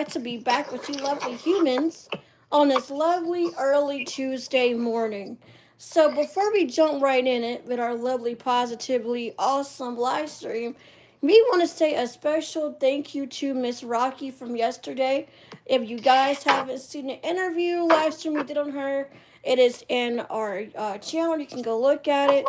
glad to be back with you lovely humans on this lovely early Tuesday morning. So before we jump right in it with our lovely, positively awesome live stream, we want to say a special thank you to Miss Rocky from yesterday. If you guys haven't seen the interview live stream we did on her, it is in our channel. You can go look at it.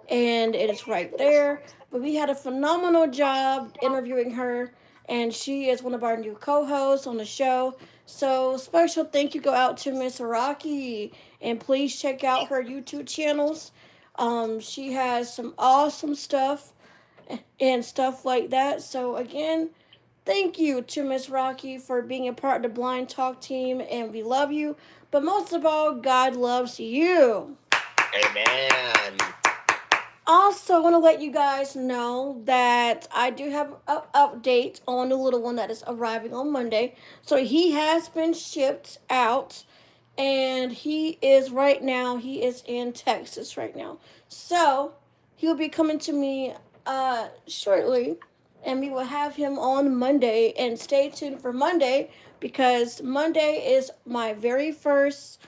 And it is right there. But we had a phenomenal job interviewing her, and she is one of our new co-hosts on the show. So special thank you go out to Miss Rocky, and please check out her YouTube channels. She has some awesome stuff and stuff like that. So again, thank you to Miss Rocky for being a part of the Blind Talk team, and we love you. But most of all, God loves you. Amen. Also, I want to let you guys know that I do have an update on the little one that is arriving on Monday. So he has been shipped out, and he is in Texas right now. So he will be coming to me shortly, and we will have him on Monday. And stay tuned for Monday because Monday is my very first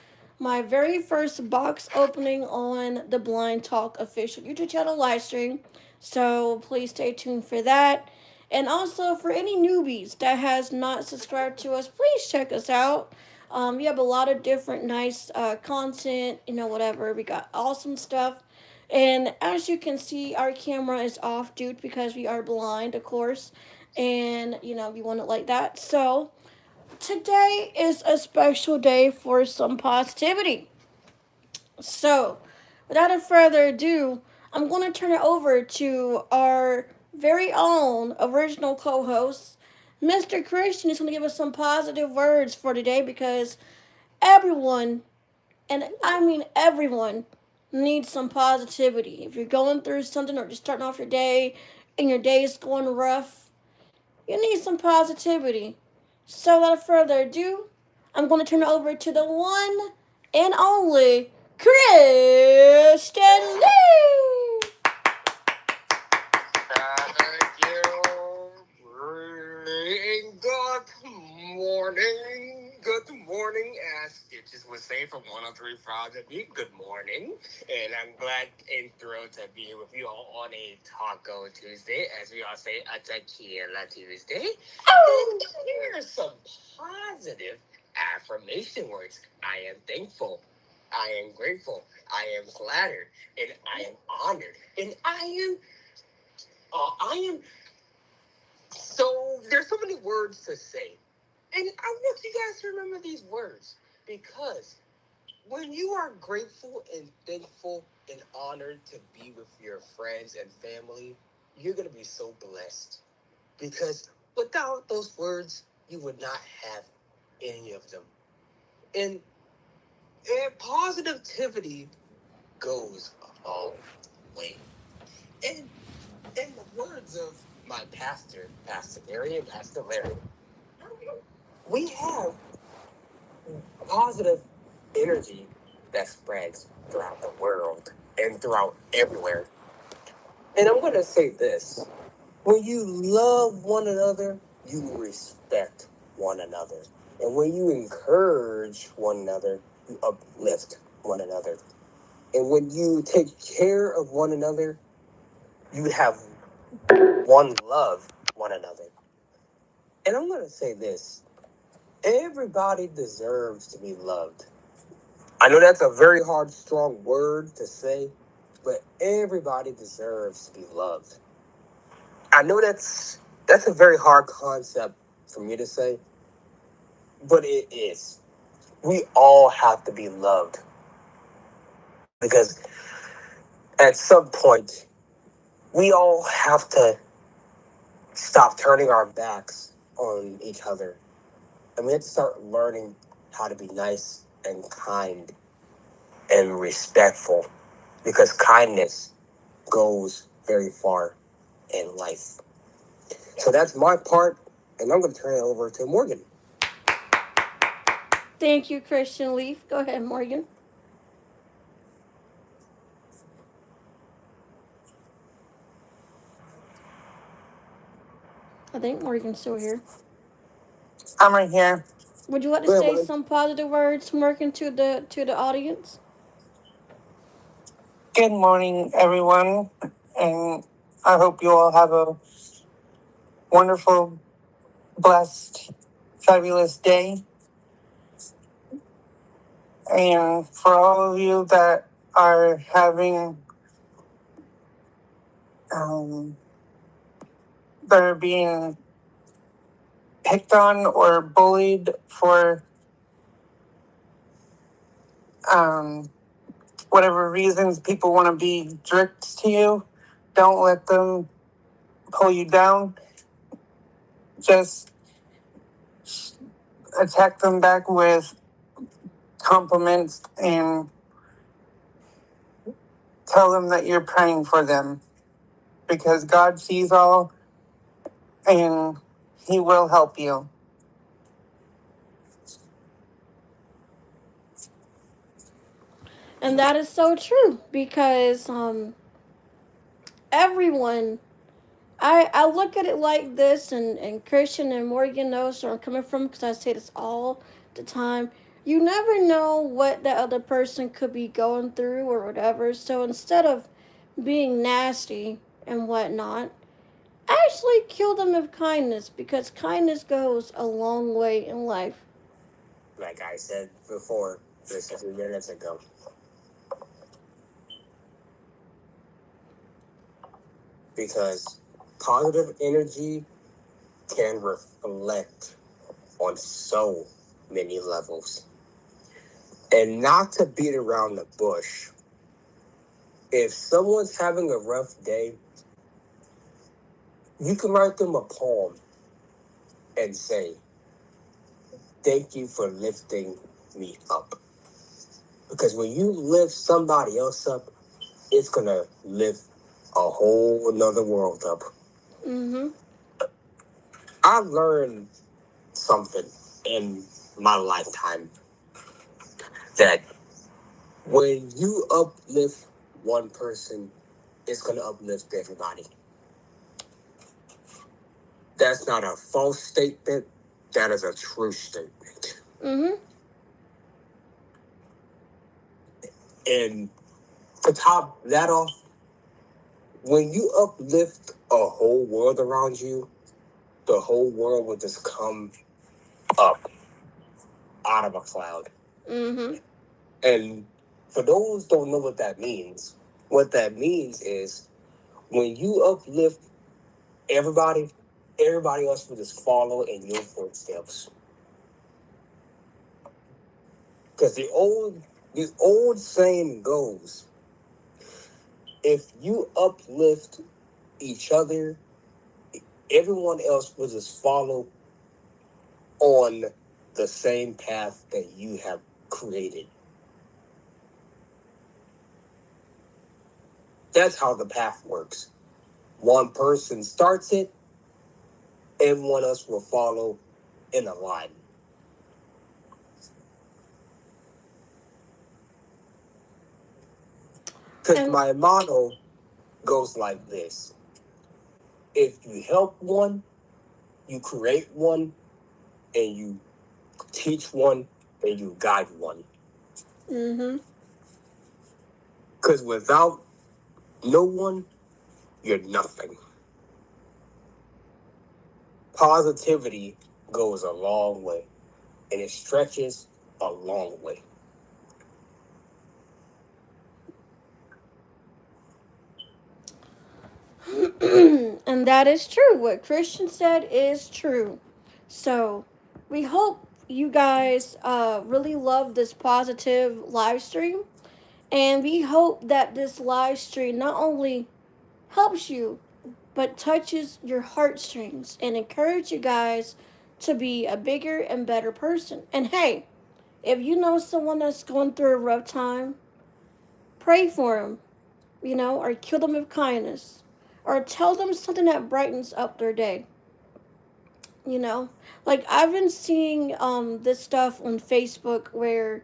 box opening on the Blind Talk official YouTube channel live stream. So please stay tuned for that. And also for any newbies that has not subscribed to us, please check us out. We have a lot of different nice content, whatever. We got awesome stuff. And as you can see, our camera is off due because we are blind, of course. And, we want it like that. So today is a special day for some positivity. So, without a further ado, I'm going to turn it over to our very own original co host, Mr. Christian, is going to give us some positive words for today because everyone, and I mean everyone, needs some positivity. If you're going through something or just starting off your day and your day is going rough, you need some positivity. So, without further ado, I'm going to turn it over to the one and only Kristen Lee. Thank you. Good morning. Good morning, as Stitches would say from 103 Project. Good morning. And I'm glad and thrilled to be here with you all on a Taco Tuesday, as we all say, a Tequila Tuesday. And here's some positive affirmation words. I am thankful. I am grateful. I am flattered. And I am honored. And I am so there's so many words to say. And I want you guys to remember these words because when you are grateful and thankful and honored to be with your friends and family, you're going to be so blessed. Because without those words, you would not have any of them. And positivity goes a long way. And in the words of my pastor, Pastor Gary and Pastor Larry, we have positive energy that spreads throughout the world and throughout everywhere. And I'm going to say this. When you love one another, you respect one another. And when you encourage one another, you uplift one another. And when you take care of one another, you have one love one another. And I'm going to say this. Everybody deserves to be loved. I know that's a very hard, strong word to say, but everybody deserves to be loved. I know that's a very hard concept for me to say, but it is. We all have to be loved because at some point, we all have to stop turning our backs on each other. And we have to start learning how to be nice and kind and respectful because kindness goes very far in life. So that's my part, and I'm going to turn it over to Morgan. Thank you, Christian Leaf. Go ahead, Morgan. I think Morgan's still here. I'm right here. Would you like to Go ahead, say Mike. some positive words, Merkin, to the audience? Good morning, everyone, and I hope you all have a wonderful, blessed, fabulous day. And for all of you that are having, um, that are being picked on or bullied for um, whatever reasons people want to be jerks to you, don't let them pull you down. Just attack them back with compliments and tell them that you're praying for them because God sees all and He will help you. And that is so true because everyone, I look at it like this, and Christian and Morgan knows where I'm coming from because I say this all the time. You never know what that other person could be going through or whatever. So instead of being nasty and whatnot, actually kill them with kindness because kindness goes a long way in life. Like I said before, just a few minutes ago. Because positive energy can reflect on so many levels. And not to beat around the bush, if someone's having a rough day, you can write them a poem and say, "Thank you for lifting me up." Because when you lift somebody else up, it's going to lift a whole nother world up. Mm-hmm. I learned something in my lifetime that when you uplift one person, it's going to uplift everybody. That's not a false statement. That is a true statement. Mm-hmm. And to top that off, when you uplift a whole world around you, the whole world will just come up out of a cloud. Mm-hmm. And for those who don't know what that means is when you uplift everybody, everybody else will just follow in your footsteps. Because the old saying goes, if you uplift each other, everyone else will just follow on the same path that you have created. That's how the path works. One person starts it, everyone else will follow in a line. Because And my motto goes like this: if you help one, you create one, and you teach one, and you guide one. mm-hmm. Because without no one, you're nothing. Positivity goes a long way, and it stretches a long way. And that is true. What Christian said is true. So we hope you guys really love this positive live stream. And we hope that this live stream not only helps you, but touches your heartstrings and encourage you guys to be a bigger and better person. And hey, if you know someone that's going through a rough time, pray for them, or kill them with kindness, or tell them something that brightens up their day. You know, like I've been seeing this stuff on Facebook where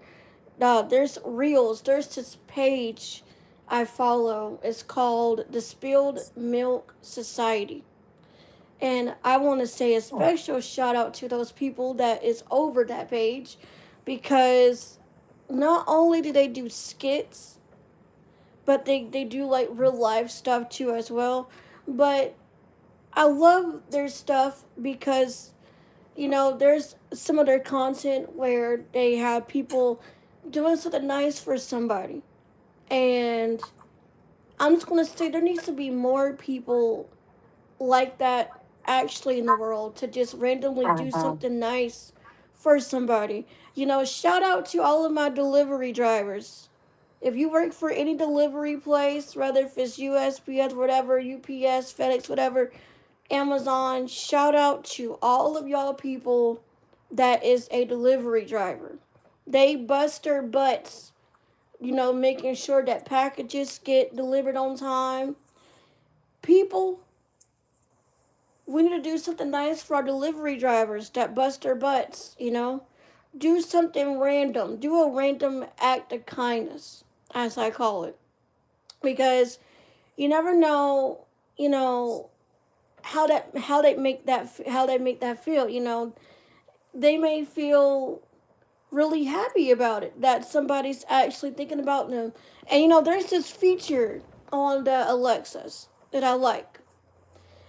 there's reels. There's this page I follow. It's called the Spilled Milk Society, And I want to say a special shout out to those people that is over that page, because not only do they do skits, but they do like real life stuff too as well. But I love their stuff because, there's some of their content where they have people doing something nice for somebody. And I'm just going to say there needs to be more people like that actually in the world, to just randomly do something nice for somebody. Shout out to all of my delivery drivers. If you work for any delivery place, whether if it's USPS, whatever, UPS, FedEx, whatever, Amazon, shout out to all of y'all people that is a delivery driver. They bust their butts, making sure that packages get delivered on time. People, we need to do something nice for our delivery drivers that bust their butts. Do something random. Do a random act of kindness, as I call it. Because you never know, you know, how they make that feel. They may feel really happy about it that somebody's actually thinking about them. And there's this feature on the Alexas that I like,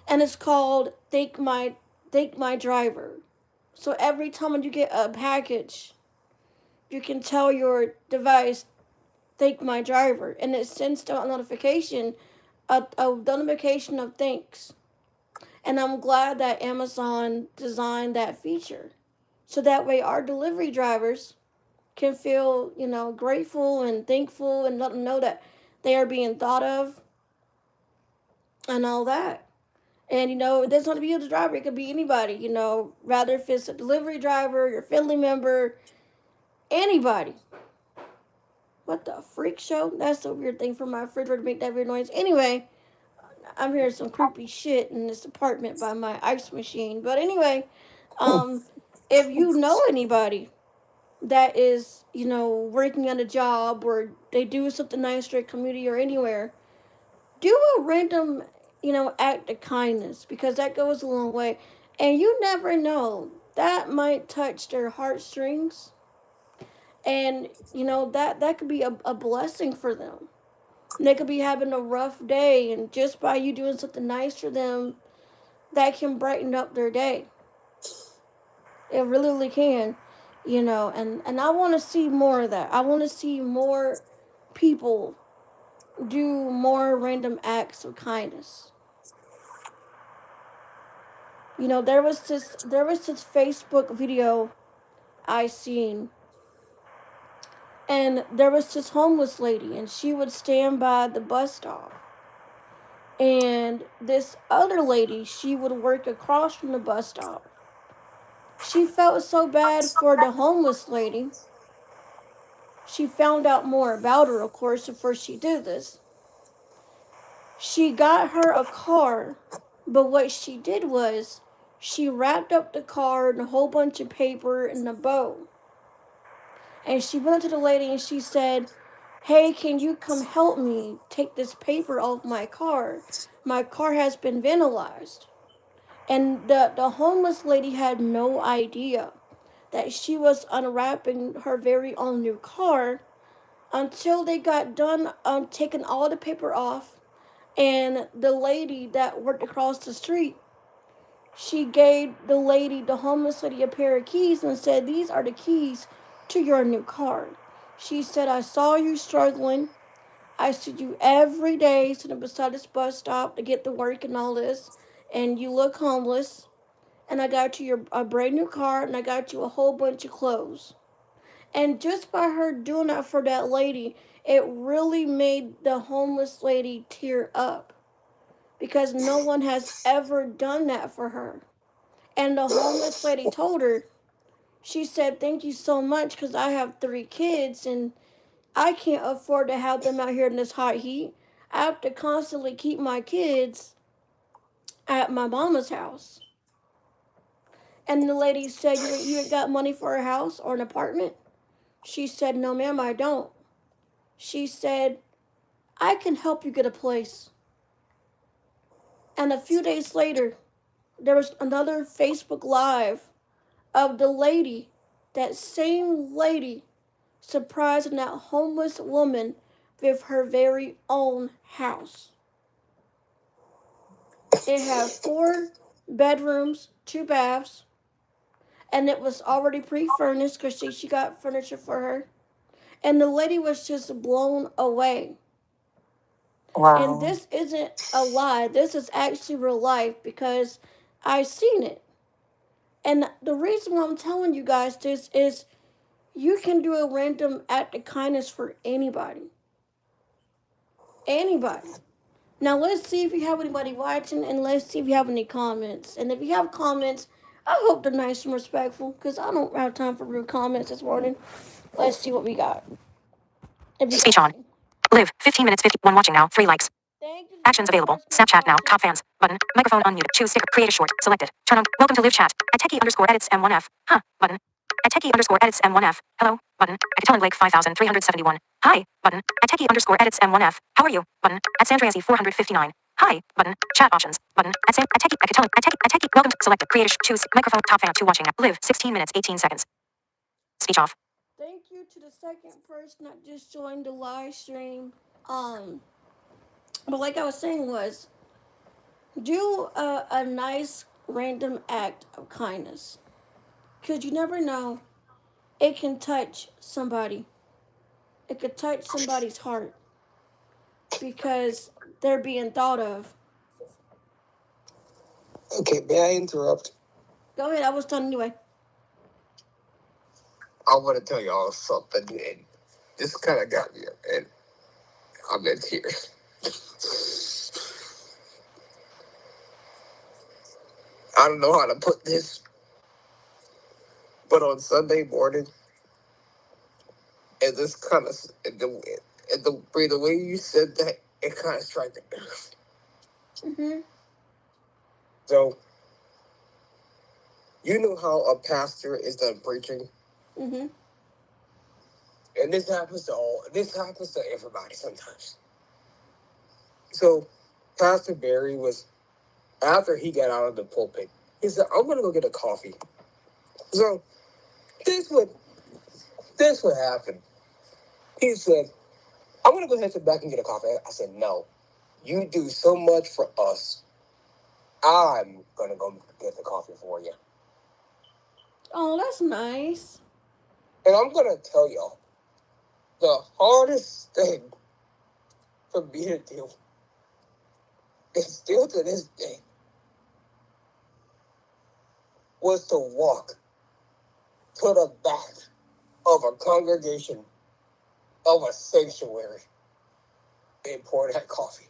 and it's called Thank My Driver. So every time you get a package, you can tell your device Thank My Driver, and it sends out a notification, a notification of thanks. And I'm glad that Amazon designed that feature, so that way our delivery drivers can feel, grateful and thankful, and let them know that they are being thought of and all that. And it doesn't have to be the driver; it could be anybody. Rather if it's a delivery driver, your family member, anybody. What the freak show? That's a weird thing for my refrigerator to make that weird noise. Anyway, I'm hearing some creepy shit in this apartment by my ice machine. But anyway, um, if you know anybody that is, working on a job, or they do something nice for their community or anywhere, do a random, act of kindness, because that goes a long way. And you never know, that might touch their heartstrings, and that could be a blessing for them. And they could be having a rough day, and just by you doing something nice for them, that can brighten up their day. It really, really can. And I want to see more of that. I want to see more people do more random acts of kindness. There was this Facebook video I seen, and there was this homeless lady, and she would stand by the bus stop, and this other lady, she would work across from the bus stop. She felt so bad for the homeless lady. She found out more about her, of course, before she did this. She got her a car, but what she did was she wrapped up the car in a whole bunch of paper in a bow. And she went up to the lady and she said, "Hey, can you come help me take this paper off my car? My car has been vandalized." And the homeless lady had no idea that she was unwrapping her very own new car, until they got done taking all the paper off. And the lady that worked across the street, she gave the homeless lady, a pair of keys and said, "These are the keys to your new car." She said, "I saw you struggling. I see you every day sitting beside this bus stop to get to work and all this, and you look homeless. And I got you a brand new car, and I got you a whole bunch of clothes." And just by her doing that for that lady, it really made the homeless lady tear up, because no one has ever done that for her. And the homeless lady told her, she said, "Thank you so much, because I have 3 kids, and I can't afford to have them out here in this hot heat. I have to constantly keep my kids at my mama's house." And the lady said, "You ain't got money for a house or an apartment?" She said, "No, ma'am, I don't." She said, "I can help you get a place." And a few days later, there was another Facebook Live of the lady, that same lady, surprising that homeless woman with her very own house. It had 4 bedrooms, 2 baths, and it was already pre-furnished because she got furniture for her. And the lady was just blown away. And Wow. this isn't a lie. This is actually real life because I seen it. And the reason why I'm telling you guys this is you can do a random act of kindness for anybody. Anybody. Now let's see if you have anybody watching, and let's see if you have any comments. And if you have comments, I hope they're nice and respectful because I don't have time for rude comments this morning. Let's see what we got. If you Speech got on. any. Live. 15 minutes 51 watching now. 3 likes. Thank you to the Actions second available. person that's Snapchat now. watching. Top fans. Button. Microphone unmuted. Choose sticker. Create a short. Selected. Turn on. Welcome to live chat. At techie underscore edits M1F. Huh. Button. At techie underscore edits M1F. Hello. Button. At Catalan Blake 5371. Hi. Button. At techie underscore edits M1F. How are you? Button. At Sandrazi 459. Hi. Button. Chat options. Button. At techie. At Catalan. At techie. Welcome to selected. Create a choose microphone. Top fan. 2 watching now. Live. 16 minutes 18 seconds. Speech off. Thank you to the second person that just joined the live stream. Um, but like I was saying was, do a nice random act of kindness. Because you never know, it can touch somebody. It could touch somebody's heart because they're being thought of. Okay, may I interrupt? Go ahead, I was done anyway. I want to tell y'all something, and this kind of got me, and I'm in tears. I don't know how to put this, but on Sunday morning, and this kind of, the way you said that, it kind of struck me. Mm-hmm. So, you know how a pastor is done preaching, Mm-hmm. and this happens to everybody sometimes. So, Pastor Barry was, after he got out of the pulpit, he said, I'm going to go get a coffee. So, this would happen. He said, I'm going to go ahead and sit back and get a coffee. I said, no, you do so much for us. I'm going to go get the coffee for you. Oh, that's nice. And I'm going to tell y'all, the hardest thing for me to do is still to this day was to walk to the back of a congregation of a sanctuary and pour that coffee.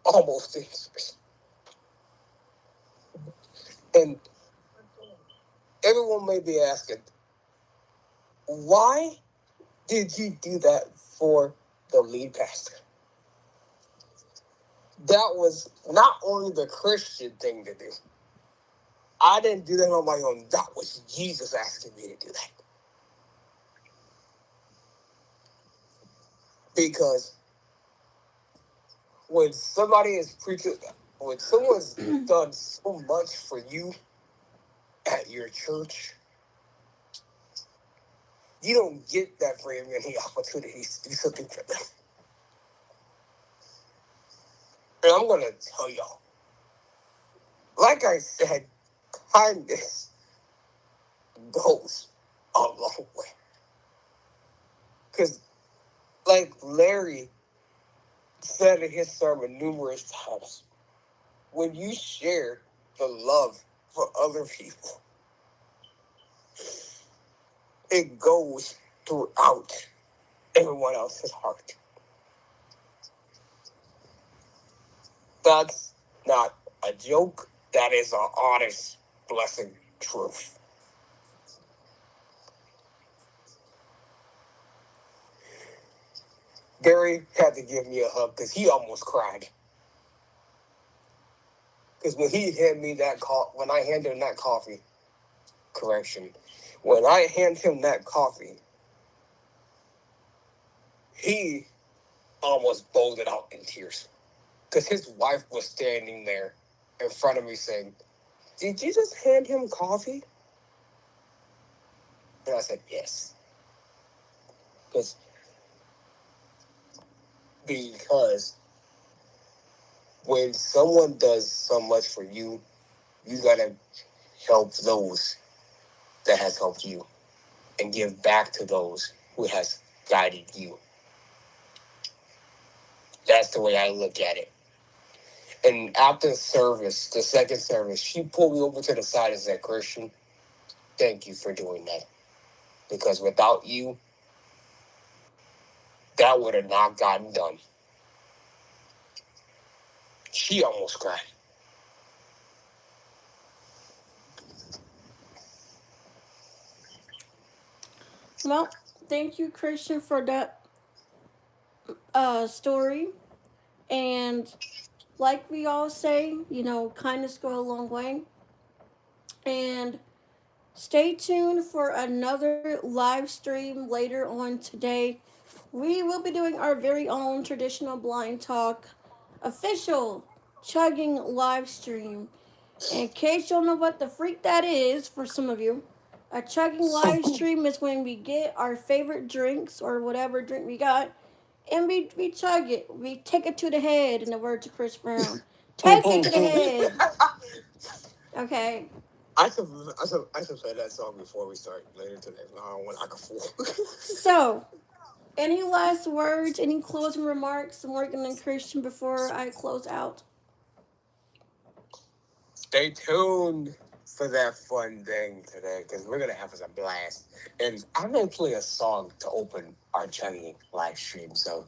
Almost dangerous. And everyone may be asking, why did you do that for the lead pastor? That was not only the Christian thing to do. I didn't do that on my own. That was Jesus asking me to do that. Because when somebody is preaching, when someone's done so much for you at your church, you don't get that very many opportunities to do something for them. And I'm going to tell y'all, like I said, kindness goes a long way. Because, like Larry said in his sermon numerous times, when you share the love for other people, it goes throughout everyone else's heart. That's not a joke. That is an honest, blessing truth. Gary had to give me a hug because he almost cried. Because when he handed me that when I handed him that coffee, correction, when I handed him that coffee, he almost bolted out in tears. Because his wife was standing there in front of me saying, "Did you just hand him coffee?" And I said, "Yes." Because because when someone does so much for you, you gotta help those that has helped you and give back to those who has guided you. That's the way I look at it. And after service, the second service, she pulled me over to the side and said, "Christian, thank you for doing that. Because without you, that would have not gotten done." She almost cried. Well, thank you, Christian, for that story. And like we all say, kindness go a long way. And stay tuned for another live stream later on today. We will be doing our very own traditional blind talk official chugging live stream. In case you don't know what the freak that is, for some of you, a chugging live stream is when we get our favorite drinks or whatever drink we got and we chug it. We take it to the head, in the words of Chris Brown. Take it to the head. Okay. I should play that song before we start later today. I don't want like a fool. So, any last words, any closing remarks, Morgan and Christian, before I close out? Stay tuned for that fun thing today because we're gonna have us a blast. And I'm gonna play a song to open our chugging live stream. So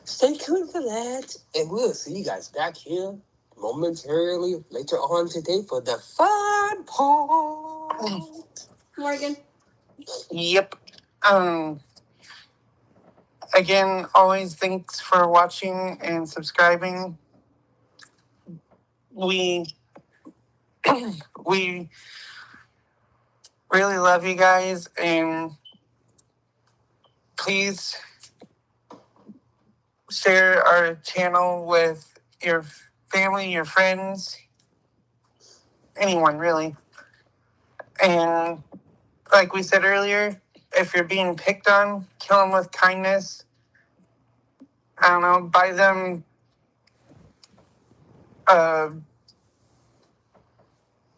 stay tuned for that, and we'll see you guys back here momentarily later on today for the fun part. Morgan? Yep. Um. Again, always thanks for watching and subscribing. We we really love you guys, and please share our channel with your family, your friends, anyone really. And like we said earlier, if you're being picked on, kill them with kindness. I don't know, buy them a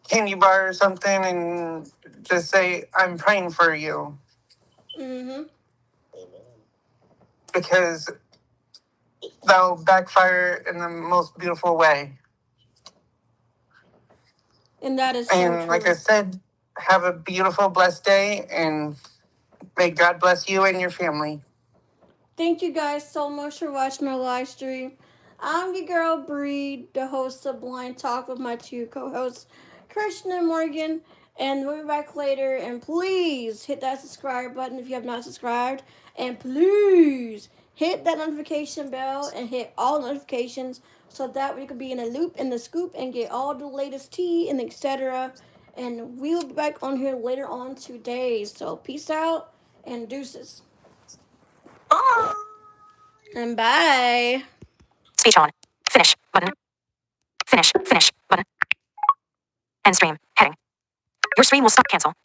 candy bar or something and just say, "I'm praying for you." Mm-hmm. Because that'll backfire in the most beautiful way. And that is so And like I true. said, have a beautiful, blessed day, and may God bless you and your family. Thank you guys so much for watching my live stream. I'm your girl Bree, the host of Blind Talk with my two co-hosts, Christian and Morgan. And we'll be back later. And please hit that subscribe button if you have not subscribed. And please hit that notification bell and hit all notifications so that we can be in a loop in the scoop and get all the latest tea and etc. And we'll be back on here later on today. So peace out and deuces. Bye. And bye. Speech on. Finish. Button. Finish. Finish. Button. End stream. Heading. Your stream will stop. Cancel. Button.